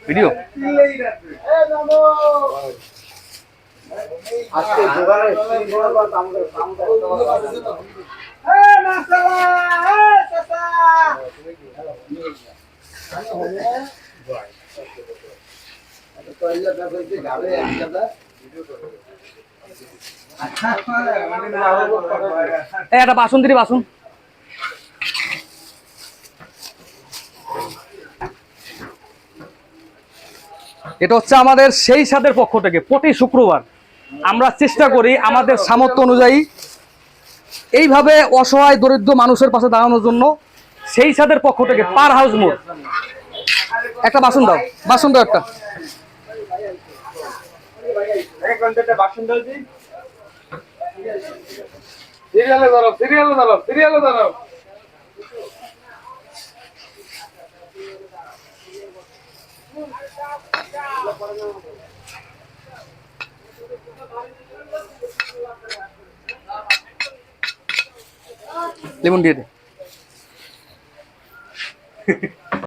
video একটা বাসন দিদি বাসন এটা হচ্ছে আমাদের সেই সাদের পক্ষ থেকে প্রতি শুক্রবার আমরা চেষ্টা করি আমাদের সামর্থ্য অনুযায়ী এইভাবে অসহায় দরিদ্র মানুষের পাশে দাঁড়ানোর জন্য সেই সাদের পক্ষ থেকে পার হাউস মোড় একটা বাসন দাও একটা সিরিয়ালে দাঁড়াও লেমন দিয়ে দে